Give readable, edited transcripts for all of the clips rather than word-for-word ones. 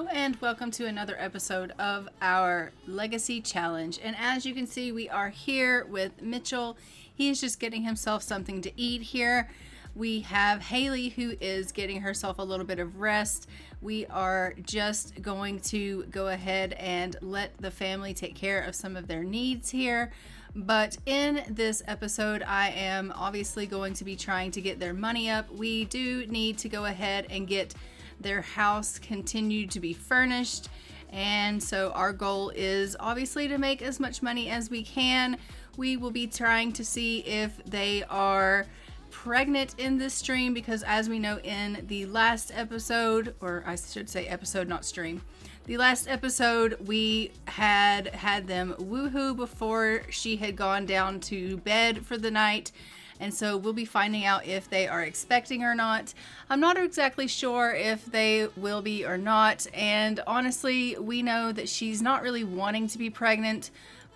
Hello and welcome to another episode of our Legacy Challenge. And as you can see, we are here with Mitchell. He is just getting himself something to eat here. We have Haleigh, who is getting herself a little bit of rest. We are just going to go ahead and let the family take care of some of their needs here. But in this episode, I am obviously going to be trying to get their money up. We do need to go ahead and get their house continued to be furnished, and so our goal is obviously to make as much money as we can. We will be trying to see if they are pregnant in this stream, because as we know in the last episode, or I should say episode, not stream, the last episode we had them woohoo before she had gone down to bed for the night. And so we'll be finding out if they are expecting or not. I'm not exactly sure if they will be or not. And honestly, we know that she's not really wanting to be pregnant,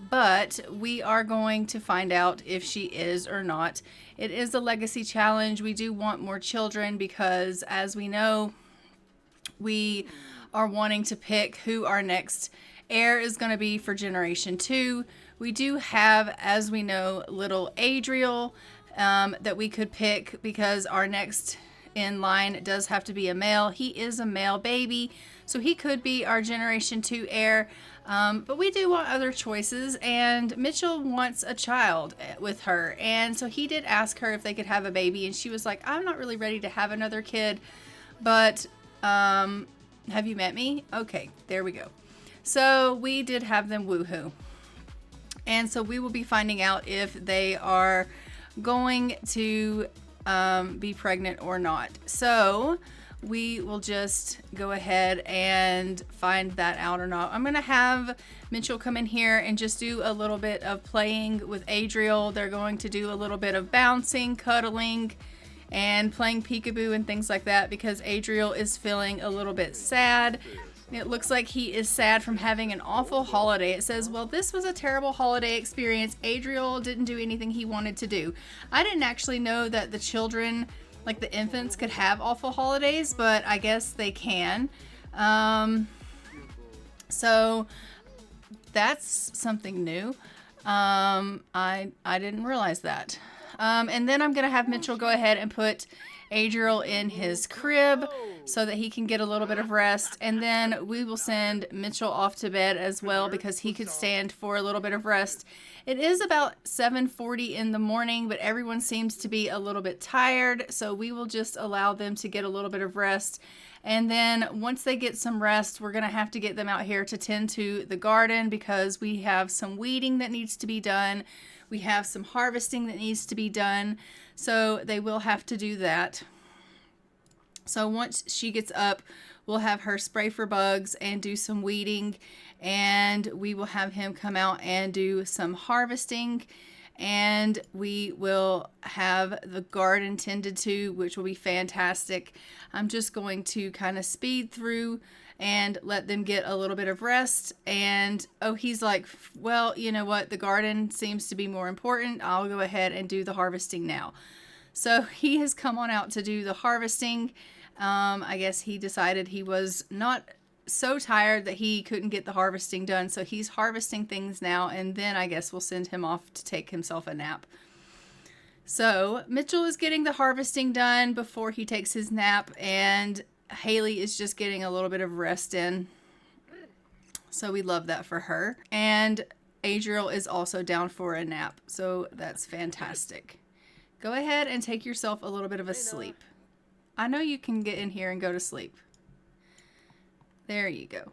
but we are going to find out if she is or not. It is a legacy challenge. We do want more children because, as we know, we are wanting to pick who our next heir is going to be for Generation 2. We do have, as we know, little Adriel that we could pick, because our next in line does have to be a male. He is a male baby, so he could be our Generation 2 heir. But we do want other choices, and Mitchell wants a child with her. And so he did ask her if they could have a baby, and she was like, I'm not really ready to have another kid, but have you met me? Okay, there we go. So we did have them woohoo. And so we will be finding out if they are going to be pregnant or not. So we will just go ahead and find that out or not. I'm going to have Mitchell come in here and just do a little bit of playing with Adriel. They're going to do a little bit of bouncing, cuddling, and playing peekaboo and things like that, because Adriel is feeling a little bit sad. It looks like he is sad from having an awful holiday. It says, well, this was a terrible holiday experience. Adriel didn't do anything he wanted to do. I didn't actually know that the children, like the infants, could have awful holidays, but I guess they can. So that's something new. I didn't realize that. And then I'm going to have Mitchell go ahead and put Adriel in his crib so that he can get a little bit of rest. And then we will send Mitchell off to bed as well, because he could stand for a little bit of rest. It is about 7:40 in the morning, but everyone seems to be a little bit tired. So we will just allow them to get a little bit of rest. And then once they get some rest, we're going to have to get them out here to tend to the garden, because we have some weeding that needs to be done. We have some harvesting that needs to be done. So they will have to do that. So once she gets up, we'll have her spray for bugs and do some weeding. And we will have him come out and do some harvesting. And we will have the garden tended to, which will be fantastic. I'm just going to kind of speed through and let them get a little bit of rest. And he's like, well, you know what? The garden seems to be more important. I'll go ahead and do the harvesting now. So he has come on out to do the harvesting. I guess he decided he was not so tired that he couldn't get the harvesting done. So he's harvesting things now, and then I guess we'll send him off to take himself a nap. So Mitchell is getting the harvesting done before he takes his nap, and Haleigh is just getting a little bit of rest in. So we love that for her. And Adriel is also down for a nap. So that's fantastic. Go ahead and take yourself a little bit of a sleep. I know you can get in here and go to sleep. There you go.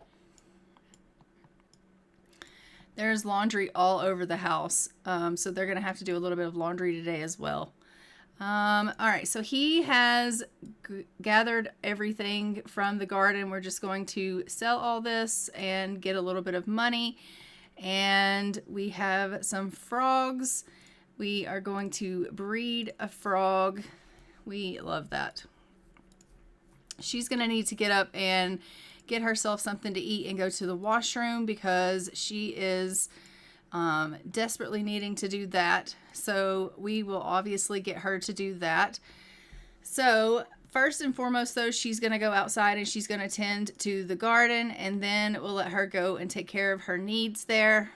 There's laundry all over the house. So they're going to have to do a little bit of laundry today as well. All right, so he has gathered everything from the garden. We're just going to sell all this and get a little bit of money. And we have some frogs. We are going to breed a frog. We love that. She's going to need to get up and get herself something to eat and go to the washroom, because she is desperately needing to do that. So we will obviously get her to do that. So First and foremost, though, she's going to go outside and she's going to tend to the garden, and then we'll let her go and take care of her needs there.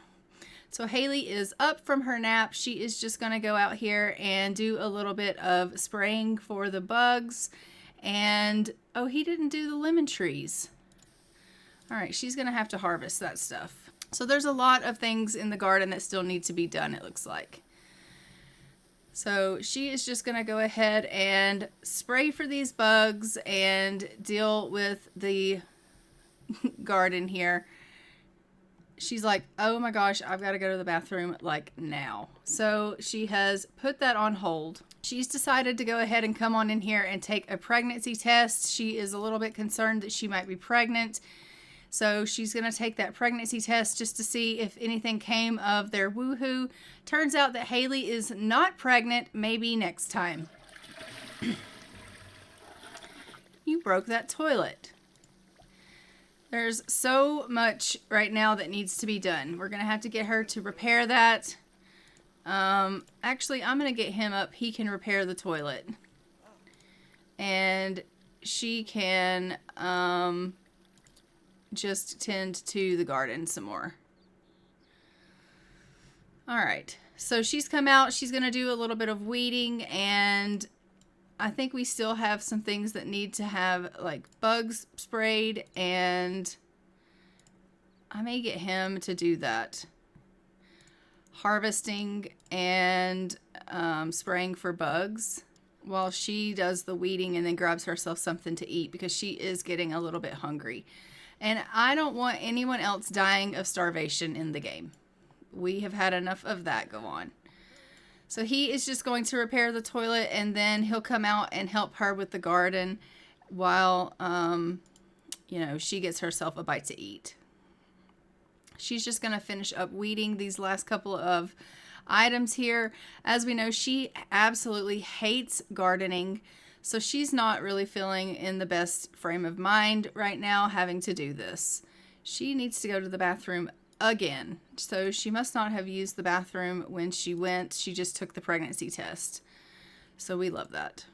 So Haleigh is up from her nap. She is just going to go out here and do a little bit of spraying for the bugs. And, oh, he didn't do the lemon trees. All right, she's going to have to harvest that stuff. So there's a lot of things in the garden that still need to be done, it looks like. So she is just going to go ahead and spray for these bugs and deal with the garden here. She's like, oh my gosh, I've got to go to the bathroom like now. So she has put that on hold. She's decided to go ahead and come on in here and take a pregnancy test. She is a little bit concerned that she might be pregnant. So she's going to take that pregnancy test just to see if anything came of their woohoo. Turns out that Haleigh is not pregnant. Maybe next time. You broke that toilet. There's so much right now that needs to be done. We're going to have to get her to repair that. Actually, I'm going to get him up. He can repair the toilet. And she can just tend to the garden some more. All right. So she's come out. She's going to do a little bit of weeding, and I think we still have some things that need to have like bugs sprayed, and I may get him to do that. Harvesting and spraying for bugs while she does the weeding and then grabs herself something to eat because she is getting a little bit hungry. And I don't want anyone else dying of starvation in the game. We have had enough of that go on. So he is just going to repair the toilet, and then he'll come out and help her with the garden while, you know, she gets herself a bite to eat. She's just going to finish up weeding these last couple of items here. As we know, she absolutely hates gardening. So she's not really feeling in the best frame of mind right now having to do this. She needs to go to the bathroom again. So she must not have used the bathroom when she went. She just took the pregnancy test. So we love that.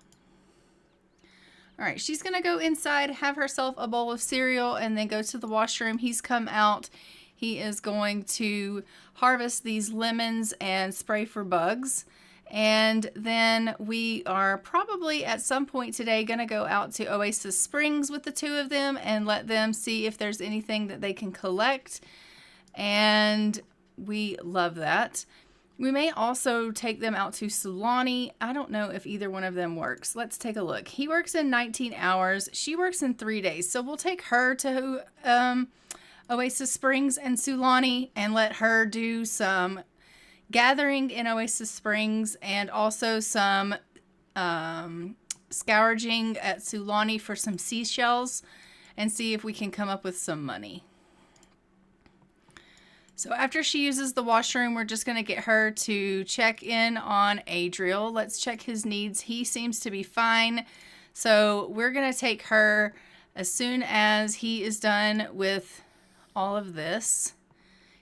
All right, she's going to go inside, have herself a bowl of cereal, and then go to the washroom. He's come out. He is going to harvest these lemons and spray for bugs. And then we are probably at some point today going to go out to Oasis Springs with the two of them and let them see if there's anything that they can collect. And we love that. We may also take them out to Sulani. I don't know if either one of them works. Let's take a look. He works in 19 hours. She works in 3 days. So we'll take her to Oasis Springs and Sulani and let her do some gathering in Oasis Springs and also some scourging at Sulani for some seashells and see if we can come up with some money. So after she uses the washroom, we're just going to get her to check in on Adriel. Let's check his needs. He seems to be fine. So we're going to take her as soon as he is done with all of this.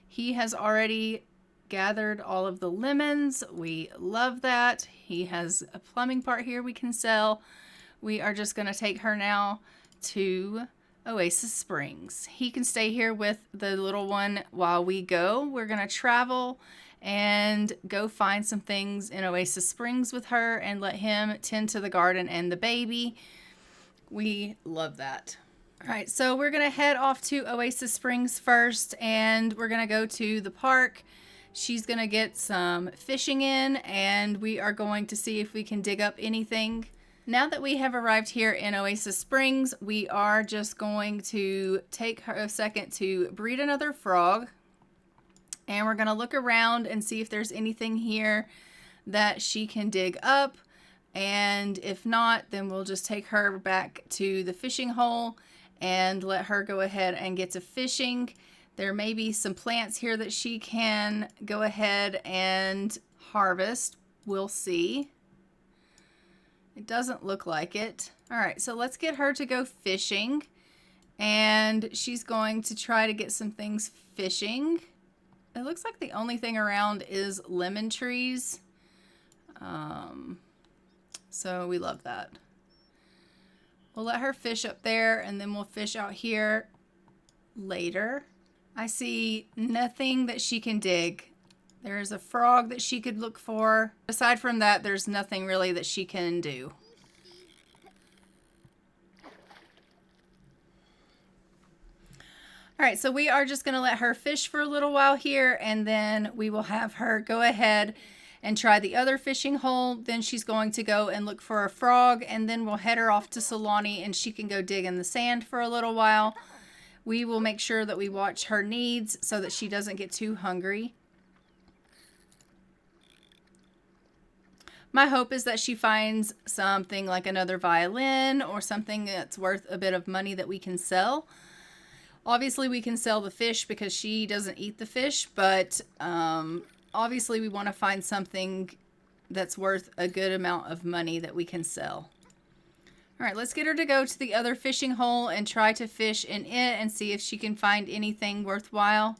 He has already gathered all of the lemons. We love that. He has a plumbing part here we can sell. We are just going to take her now to Oasis Springs. He can stay here with the little one while we go. We're going to travel and go find some things in Oasis Springs with her and let him tend to the garden and the baby. We love that. All right, so we're going to head off to Oasis Springs first, and we're going to go to the park. She's going to get some fishing in, and we are going to see if we can dig up anything. Now that we have arrived here in Oasis Springs, we are just going to take her a second to breed another frog. And we're going to look around and see if there's anything here that she can dig up. And if not, then we'll just take her back to the fishing hole and let her go ahead and get to fishing. There may be some plants here that she can go ahead and harvest. We'll see. It doesn't look like it. All right, so let's get her to go fishing. And she's going to try to get some things fishing. It looks like the only thing around is lemon trees. So we love that. We'll let her fish up there, and then we'll fish out here later. I see nothing that she can dig. There's a frog that she could look for. Aside from that, there's nothing really that she can do. All right, so we are just going to let her fish for a little while here, and then we will have her go ahead and try the other fishing hole. Then she's going to go and look for a frog, and then we'll head her off to Sulani, and she can go dig in the sand for a little while. We will make sure that we watch her needs so that she doesn't get too hungry. My hope is that she finds something like another violin or something that's worth a bit of money that we can sell. Obviously, we can sell the fish because she doesn't eat the fish, but obviously we want to find something that's worth a good amount of money that we can sell. All right, let's get her to go to the other fishing hole and try to fish in it and see if she can find anything worthwhile.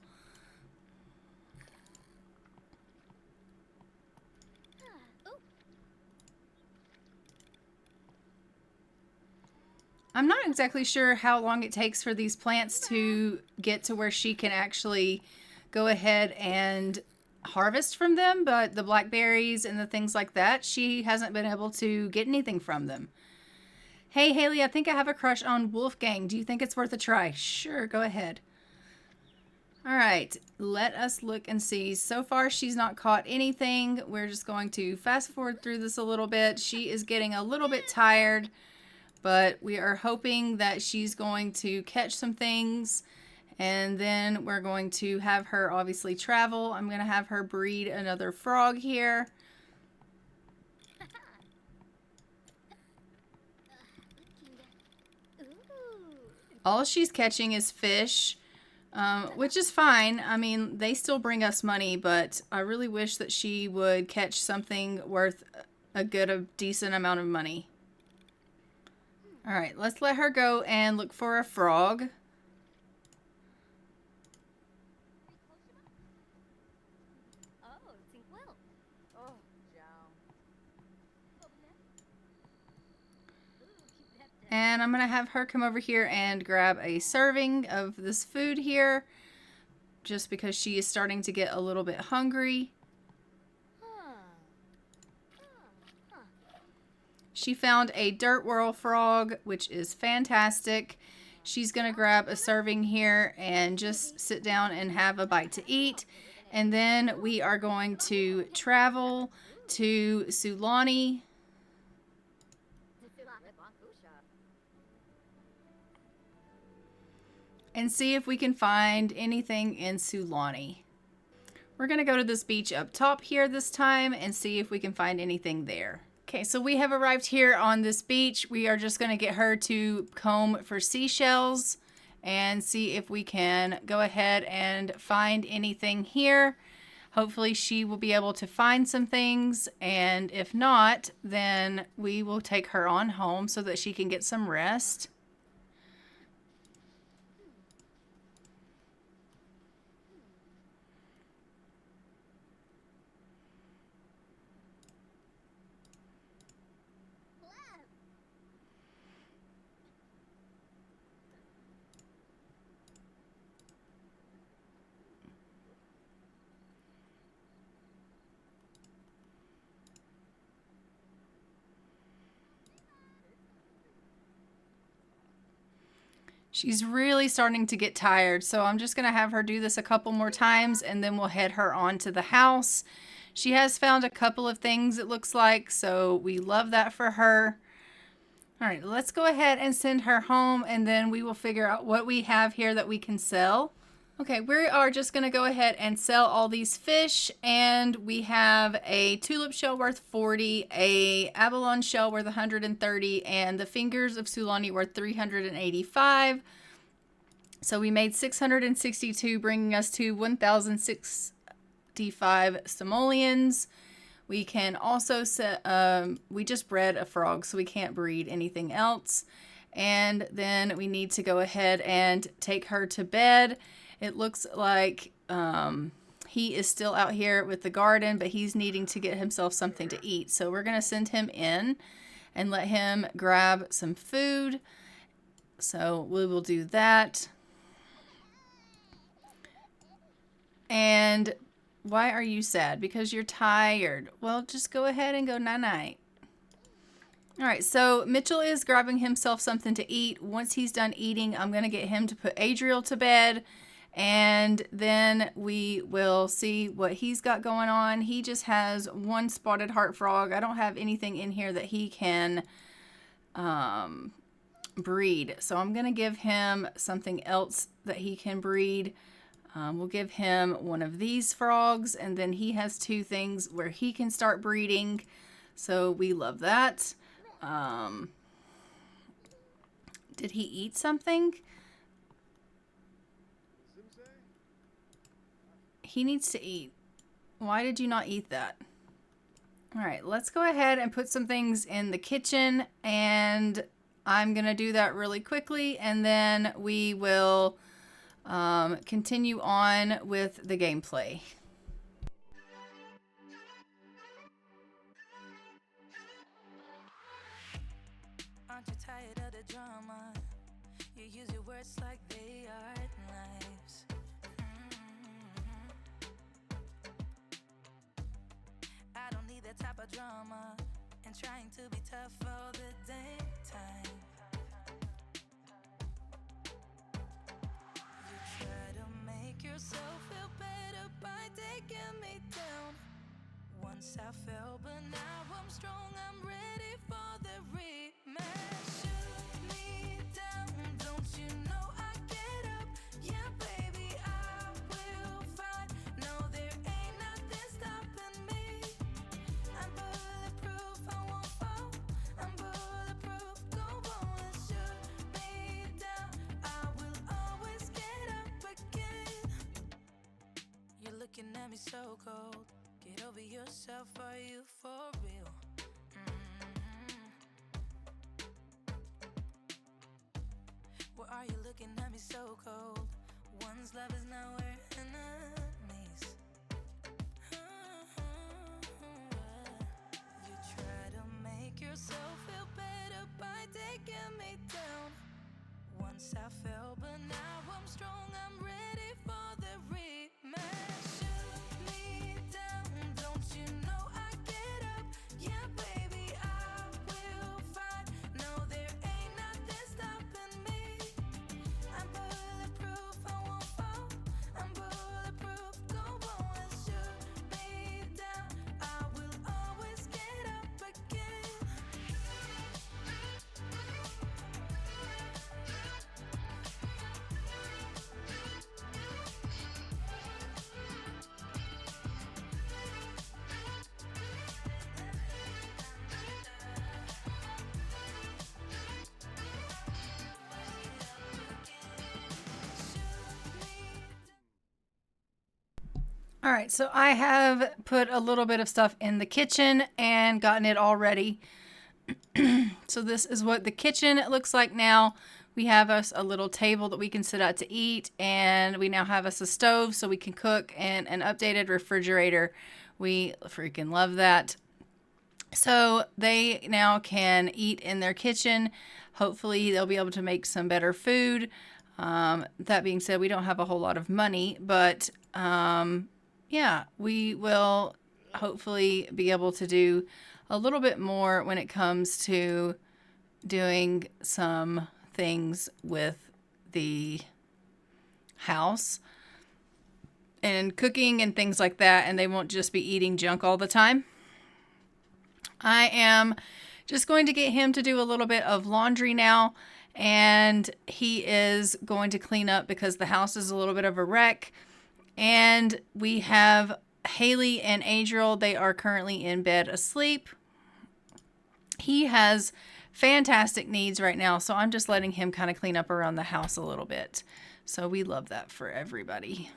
I'm not exactly sure how long it takes for these plants to get to where she can actually go ahead and harvest from them, but the blackberries and the things like that, she hasn't been able to get anything from them. Hey, Haleigh, I think I have a crush on Wolfgang. Do you think it's worth a try? Sure, go ahead. All right, let us look and see. So far, she's not caught anything. We're just going to fast forward through this a little bit. She is getting a little bit tired, but we are hoping that she's going to catch some things, and then we're going to have her obviously travel. I'm going to have her breed another frog here. All she's catching is fish, which is fine. I mean, they still bring us money, but I really wish that she would catch something worth a decent amount of money. All right, let's let her go and look for a frog. And I'm going to have her come over here and grab a serving of this food here, just because she is starting to get a little bit hungry. She found a dirt whirl frog, which is fantastic. She's going to grab a serving here and just sit down and have a bite to eat. And then we are going to travel to Sulani. And see if we can find anything in Sulani. We're going to go to this beach up top here this time and see if we can find anything there. Okay, so we have arrived here on this beach. We are just going to get her to comb for seashells and see if we can go ahead and find anything here. Hopefully she will be able to find some things, and if not, then we will take her on home so that she can get some rest. She's really starting to get tired, so I'm just going to have her do this a couple more times, and then we'll head her on to the house. She has found a couple of things, it looks like, so we love that for her. All right, let's go ahead and send her home, and then we will figure out what we have here that we can sell. Okay, we are just going to go ahead and sell all these fish, and we have a tulip shell worth 40, a abalone shell worth 130, and the fingers of Sulani worth 385. So we made 662, bringing us to 1,065 simoleons. We can also set, we just bred a frog, so we can't breed anything else. And then we need to go ahead and take her to bed. It looks like he is still out here with the garden, but he's needing to get himself something to eat. So we're going to send him in. and let him grab some food. So we will do that. And why are you sad? Because you're tired. Well, just go ahead and go night-night. All right, so Mitchell is grabbing himself something to eat. Once he's done eating, I'm going to get him to put Adriel to bed, and then we will see what he's got going on. He just has one spotted heart frog. I don't have anything in here that he can breed, so I'm going to give him something else that he can breed. We'll give him one of these frogs, and then he has two things where he can start breeding, so we love that. Did he eat something? He needs to eat. Why did you not eat that? All right, let's go ahead and put some things in the kitchen, and I'm going to do that really quickly, and then we will continue on with the gameplay. Aren't you tired of the drama? You use your words like they are knives. I don't need that type of drama and trying to be tough all the daytime. You try to make yourself feel better by taking me down. Once I fell, but now I'm strong. I'm ready for the rematch. Shoot me down, don't you know I get up? Yeah, baby, I will fight. No, there ain't nothing stopping me. I'm bulletproof, I won't fall. I'm bulletproof, go on and shoot me down. I will always get up again. You're looking at me so cold. Get over yourself, are you for real? Why are you looking at me so cold? One's love is now we're enemies. You try to make yourself feel better by taking me down. Once I fell, but now I'm strong. I'm ready for the rematch. Shoot me down, don't you know I get up? Yeah, baby, I will fight. No, there ain't nothing stopping me. I'm bulletproof, I won't fall. I'm bulletproof, go on and shoot me down. I will always get up again. All right, so I have put a little bit of stuff in the kitchen and gotten it all ready. So this is what the kitchen looks like now. We have us a little table that we can sit at to eat, and we now have us a stove so we can cook, and an updated refrigerator. We freaking love that. So they now can eat in their kitchen. Hopefully they'll be able to make some better food. That being said, we don't have a whole lot of money, but yeah, we will hopefully be able to do a little bit more when it comes to doing some things with the house and cooking and things like that, and they won't just be eating junk all the time. I am just going to get him to do a little bit of laundry now, and he is going to clean up because the house is a little bit of a wreck. And we have Haleigh and Adriel. They are currently in bed asleep. He has fantastic needs right now, so I'm just letting him kind of clean up around the house a little bit. So we love that for everybody.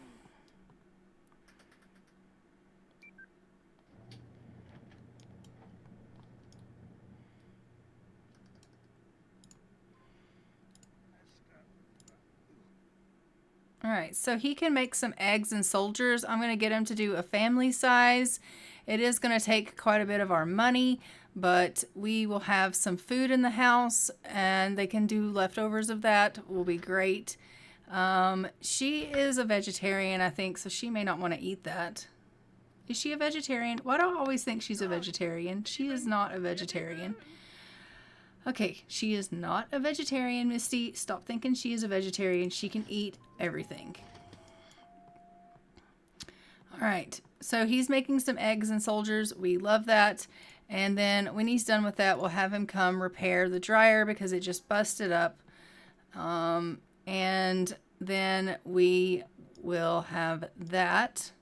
All right, so he can make some eggs and soldiers. I'm going to get him to do a family size, It is going to take quite a bit of our money, but we will have some food in the house and they can do leftovers of that. Will be great. She is a vegetarian, I think, so she may not want to eat that. Is she a vegetarian? Why do I always think she's a vegetarian? She is not a vegetarian. Okay, she is not a vegetarian, Misty. Stop thinking she is a vegetarian. She can eat everything. All right, so he's making some eggs and soldiers. We love that. And then when he's done with that, we'll have him come repair the dryer because it just busted up. And then we will have that.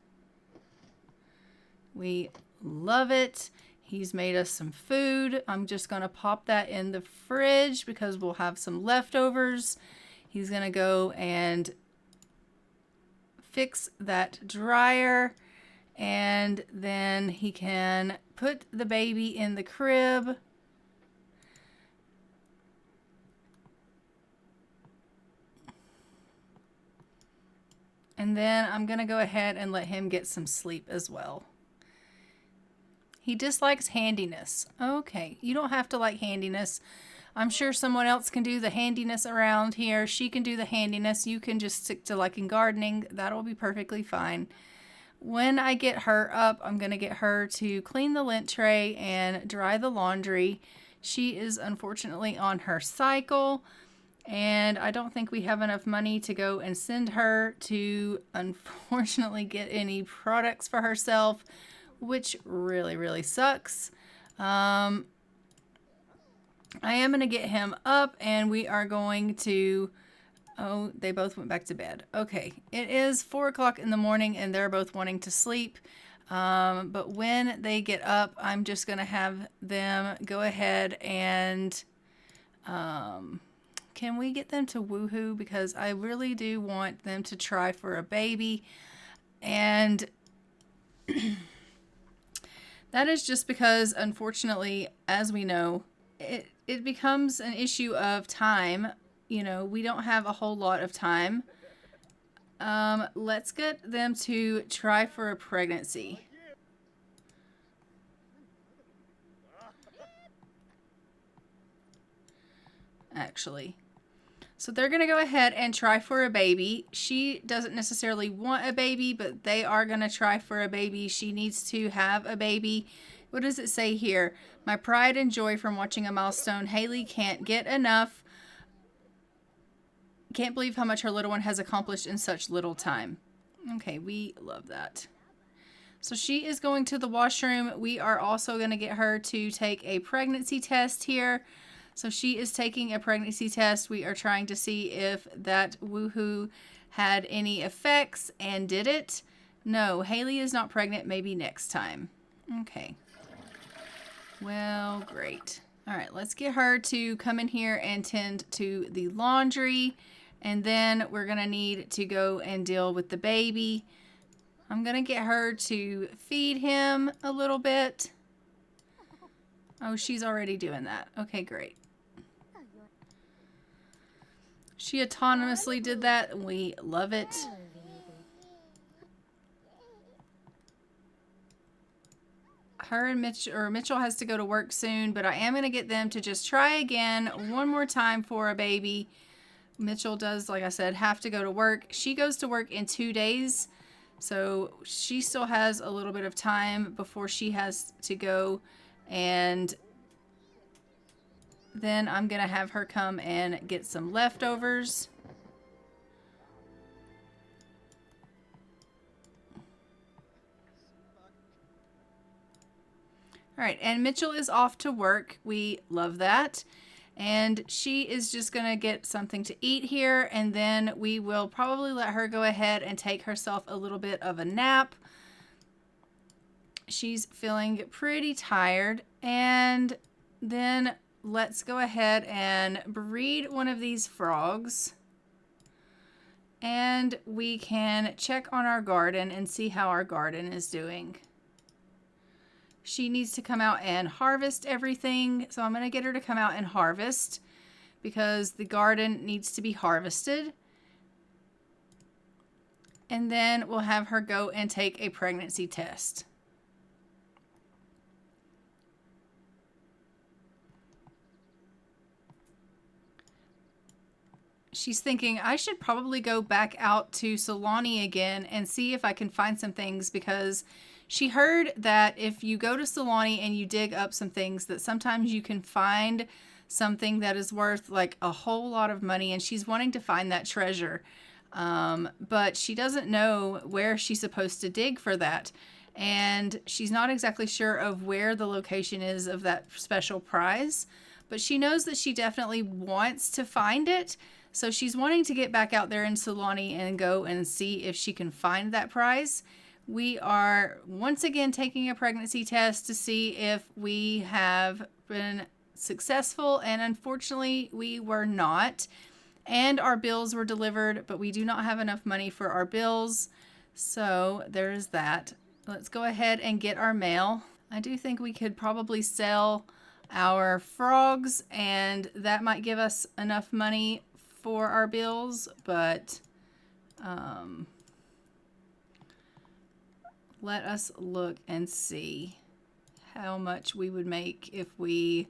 We love it. He's made us some food. I'm just going to pop that in the fridge because we'll have some leftovers. He's going to go and fix that dryer. And then he can put the baby in the crib. And then I'm going to go ahead and let him get some sleep as well. He dislikes handiness. Okay, you don't have to like handiness. I'm sure someone else can do the handiness around here. She can do the handiness. You can just stick to liking gardening. That'll be perfectly fine. When I get her up, I'm going to get her to clean the lint tray and dry the laundry. She is unfortunately on her cycle, and I don't think we have enough money to go and send her to, unfortunately, get any products for herself, which really, really sucks. I am going to get him up, and we are going to... Oh, they both went back to bed. Okay, it is 4 o'clock in the morning, and they're both wanting to sleep. But when they get up, I'm just going to have them go ahead and... can we get them to woohoo? Because I really do want them to try for a baby. And... that is just because, unfortunately, as we know, it becomes an issue of time. You know, we don't have a whole lot of time. Let's get them to try for a pregnancy. Actually. So they're going to go ahead and try for a baby. She doesn't necessarily want a baby, but they are going to try for a baby. She needs to have a baby. What does it say here? My pride and joy from watching a milestone. Haleigh can't get enough. Can't believe how much her little one has accomplished in such little time. Okay, we love that. So she is going to the washroom. We are also going to get her to take a pregnancy test here. So she is taking a pregnancy test. We are trying to see if that woohoo had any effects, and did it? No, Haleigh is not pregnant. Maybe next time. Okay. Well, great. All right, let's get her to come in here and tend to the laundry. And then we're going to need to go and deal with the baby. I'm going to get her to feed him a little bit. Oh, she's already doing that. Okay, great. She autonomously did that. We love it. Her and Mitchell has to go to work soon, but I am going to get them to just try again one more time for a baby. Mitchell does, like I said, have to go to work. She goes to work in 2 days, so she still has a little bit of time before she has to go, and then I'm going to have her come and get some leftovers. All right, and Mitchell is off to work. We love that. And she is just going to get something to eat here, and then we will probably let her go ahead and take herself a little bit of a nap. She's feeling pretty tired, and then let's go ahead and breed one of these frogs, and we can check on our garden and see how our garden is doing. She needs to come out and harvest everything. So I'm going to get her to come out and harvest because the garden needs to be harvested. And then we'll have her go and take a pregnancy test. she's thinking, I should probably go back out to Sulani again and see if I can find some things, because she heard that if you go to Sulani and you dig up some things, that sometimes you can find something that is worth like a whole lot of money, and she's wanting to find that treasure. But she doesn't know where she's supposed to dig for that. And she's not exactly sure of where the location is of that special prize, but she knows that she definitely wants to find it. So she's wanting to get back out there in Sulani and go and see if she can find that prize. We are once again taking a pregnancy test to see if we have been successful, and unfortunately we were not. And our bills were delivered, but we do not have enough money for our bills. So there's that. Let's go ahead and get our mail. I do think we could probably sell our frogs, and that might give us enough money for our bills, but let us look and see how much we would make if we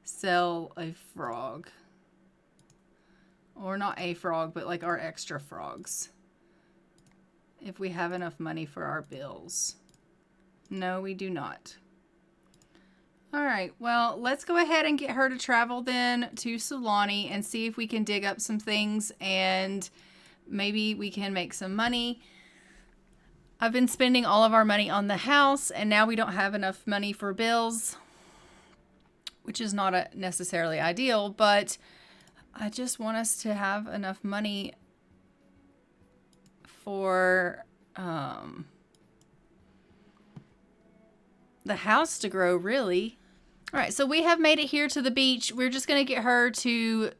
sell a frog. Or not a frog, but like our extra frogs. If we have enough money for our bills. No, we do not. All right, well, let's go ahead and get her to travel then to Sulani and see if we can dig up some things and maybe we can make some money. I've been spending all of our money on the house, and now we don't have enough money for bills, which is not necessarily ideal, but I just want us to have enough money for the house to grow, really. All right, so we have made it here to the beach. We're just going to get her to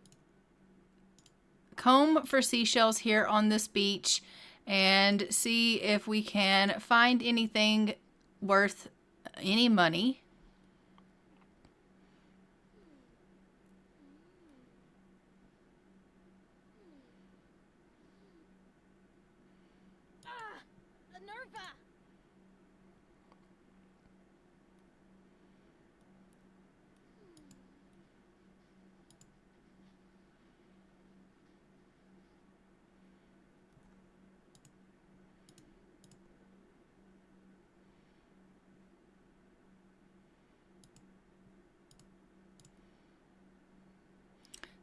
comb for seashells here on this beach and see if we can find anything worth any money.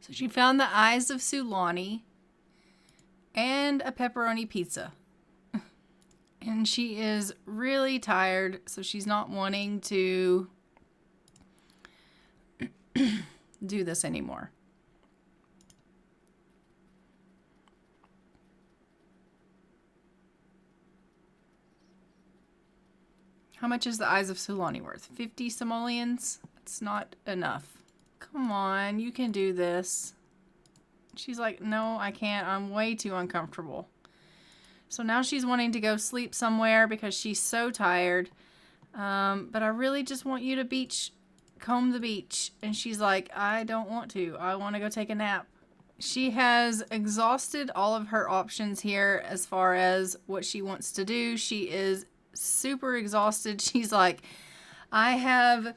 So she found the eyes of Sulani and a pepperoni pizza. And she is really tired, so she's not wanting to do this anymore. How much is the eyes of Sulani worth? 50 simoleons? It's not enough. Come on, you can do this. She's like, no, I can't. I'm way too uncomfortable. So now she's wanting to go sleep somewhere because she's so tired. But I really just want you to comb the beach. And she's like, I don't want to. I want to go take a nap. She has exhausted all of her options here as far as what she wants to do. She is super exhausted. She's like, I have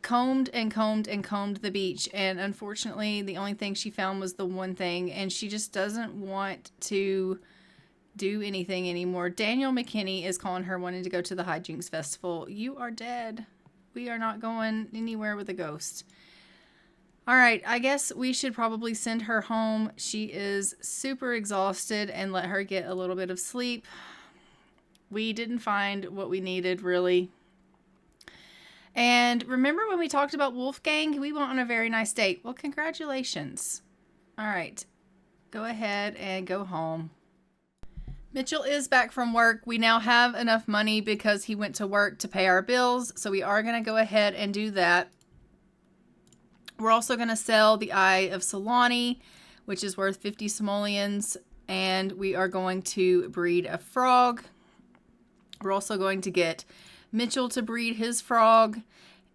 combed and combed and combed the beach, and unfortunately the only thing she found was the one thing, and she just doesn't want to do anything anymore. Daniel McKinney is calling her, wanting to go to the Hijinks Festival. You are dead. We are not going anywhere with a ghost. All right, I guess we should probably send her home. She is super exhausted, and let her get a little bit of sleep. We didn't find what we needed, really. And remember when we talked about Wolfgang? We went on a very nice date. Well, congratulations. All right, go ahead and go home. Mitchell is back from work. We now have enough money because he went to work to pay our bills. So we are going to go ahead and do that. We're also going to sell the Eye of Sulani, which is worth 50 simoleons. And we are going to breed a frog. We're also going to get Mitchell to breed his frog,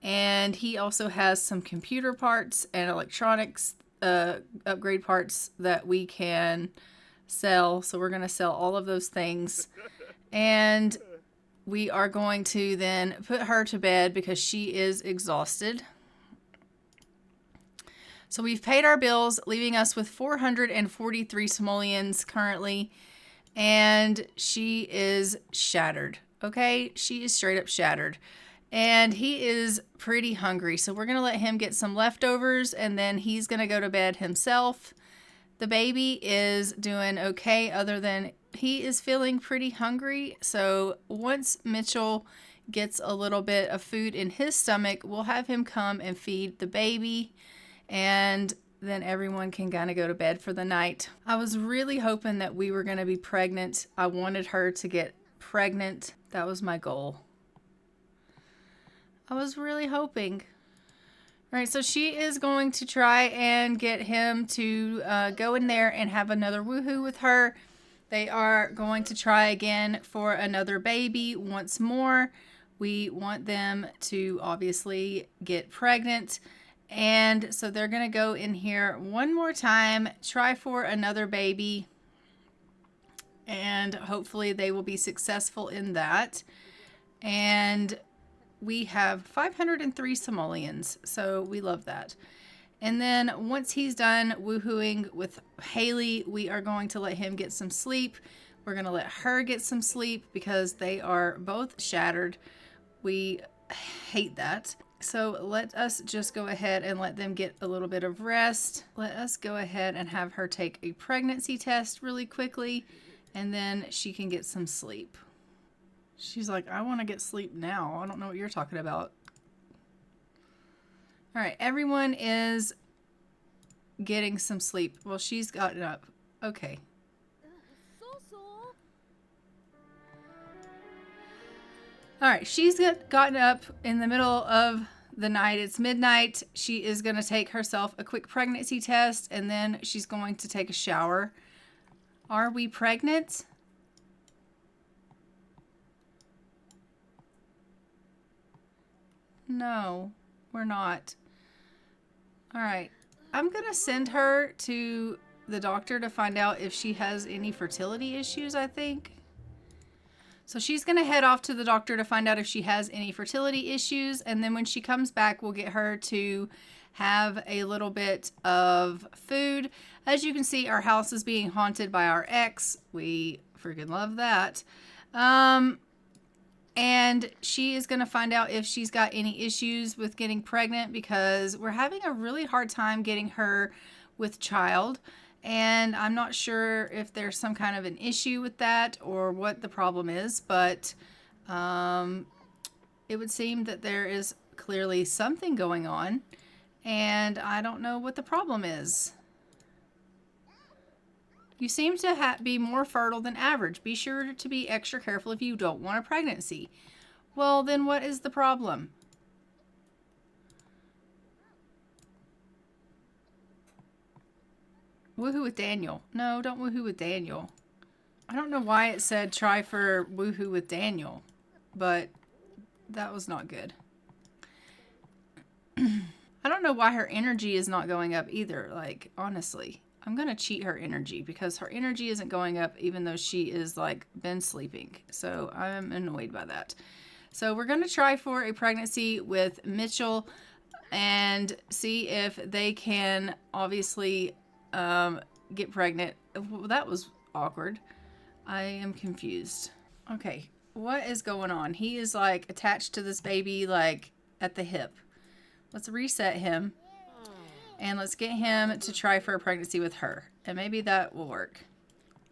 and he also has some computer parts and electronics upgrade parts that we can sell. So we're going to sell all of those things, and we are going to then put her to bed because she is exhausted. So we've paid our bills, leaving us with 443 simoleons currently. And she is shattered. Okay? She is straight up shattered. And he is pretty hungry. So we're going to let him get some leftovers and then he's going to go to bed himself. The baby is doing okay other than he is feeling pretty hungry. So once Mitchell gets a little bit of food in his stomach, we'll have him come and feed the baby. And then everyone can kind of go to bed for the night. I was really hoping that we were going to be pregnant. I wanted her to get pregnant. That was my goal. I was really hoping. All right, so she is going to try and get him to go in there and have another woohoo with her. They are going to try again for another baby once more. We want them to obviously get pregnant. And so they're going to go in here one more time, try for another baby. And hopefully they will be successful in that. And we have 503 simoleons, so we love that. And then once he's done woohooing with Haleigh, we are going to let him get some sleep. We're going to let her get some sleep because they are both shattered. We hate that. So let us just go ahead and let them get a little bit of rest. Let us go ahead and have her take a pregnancy test really quickly, and then she can get some sleep. She's like, I want to get sleep now. I don't know what you're talking about. All right, everyone is getting some sleep. Well, she's gotten up. Okay. All right, she's gotten up in the middle of the night. It's midnight. She is going to take herself a quick pregnancy test, and then she's going to take a shower. Are we pregnant? No, we're not. All right. I'm going to send her to the doctor to find out if she has any fertility issues, I think. So she's going to head off to the doctor to find out if she has any fertility issues. And then when she comes back, we'll get her to have a little bit of food. As you can see, our house is being haunted by our ex. We freaking love that. And she is going to find out if she's got any issues with getting pregnant because we're having a really hard time getting her with child. And I'm not sure if there's some kind of an issue with that or what the problem is, but it would seem that there is clearly something going on. And I don't know what the problem is. You seem to be more fertile than average. Be sure to be extra careful if you don't want a pregnancy. Well, then what is the problem? Woohoo with Daniel. No, don't woohoo with Daniel. I don't know why it said try for woohoo with Daniel, but that was not good. I don't know why her energy is not going up either. Like, honestly. I'm going to cheat her energy because her energy isn't going up even though she is like been sleeping. So I'm annoyed by that. So we're going to try for a pregnancy with Mitchell and see if they can obviously get pregnant. Well, that was awkward. I am confused. Okay. What is going on? He is like attached to this baby like at the hip. Let's reset him. And let's get him to try for a pregnancy with her. And maybe that will work.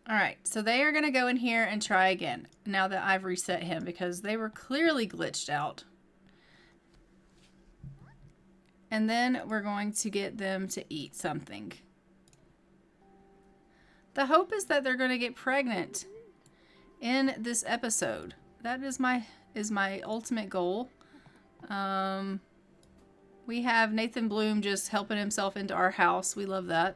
All right. So they are going to go in here and try again. Now that I've reset him. Because they were clearly glitched out. And then we're going to get them to eat something. The hope is that they're going to get pregnant in this episode. That is my ultimate goal. We have Nathan Bloom just helping himself into our house. We love that.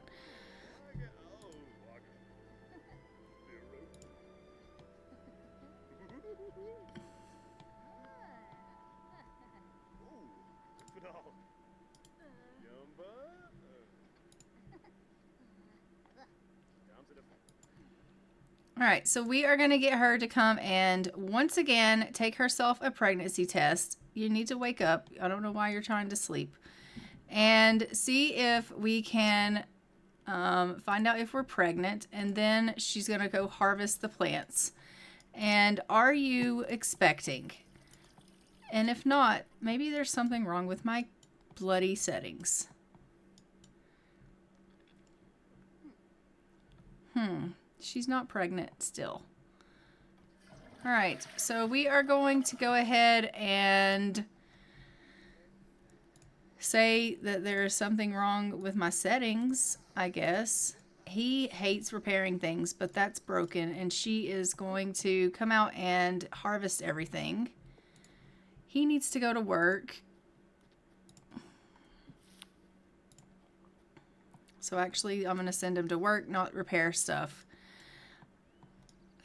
All right, so we are going to get her to come and once again take herself a pregnancy test. You need to wake up. I don't know why you're trying to sleep. and see if we can find out if we're pregnant. And then she's going to go harvest the plants. And are you expecting? And if not, maybe there's something wrong with my bloody settings. She's not pregnant still. All right, so we are going to go ahead and say that there is something wrong with my settings, I guess. He hates repairing things, but that's broken, and she is going to come out and harvest everything. He needs to go to work. So actually, I'm going to send him to work, not repair stuff.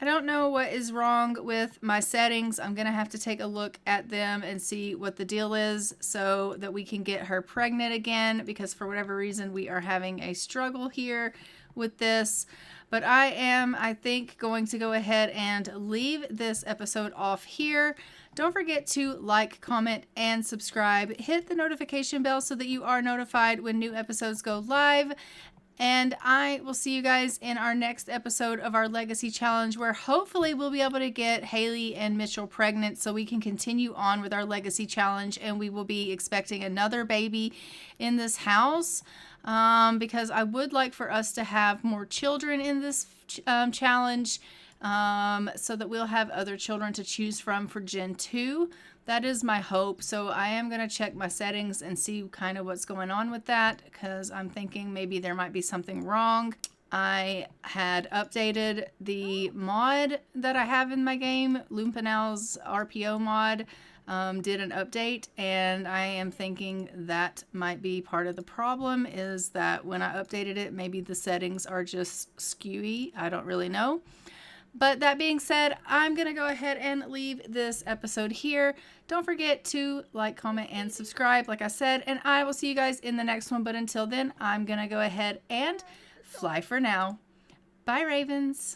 I don't know what is wrong with my settings. I'm going to have to take a look at them and see what the deal is so that we can get her pregnant again, because for whatever reason, we are having a struggle here with this. But I think, going to go ahead and leave this episode off here. Don't forget to like, comment, and subscribe. Hit the notification bell so that you are notified when new episodes go live. And I will see you guys in our next episode of our Legacy Challenge, where hopefully we'll be able to get Haleigh and Mitchell pregnant so we can continue on with our Legacy Challenge, and we will be expecting another baby in this house, because I would like for us to have more children in this challenge, so that we'll have other children to choose from for Gen 2. That is my hope. So I am going to check my settings and see kind of what's going on with that, because I'm thinking maybe there might be something wrong. I had updated the mod that I have in my game, Lumpinel's RPO mod, did an update, and I am thinking that might be part of the problem, is that when I updated it, maybe the settings are just skewy. I don't really know. But that being said, I'm going to go ahead and leave this episode here. Don't forget to like, comment, and subscribe, like I said, and I will see you guys in the next one. But until then, I'm going to go ahead and fly for now. Bye, Ravens.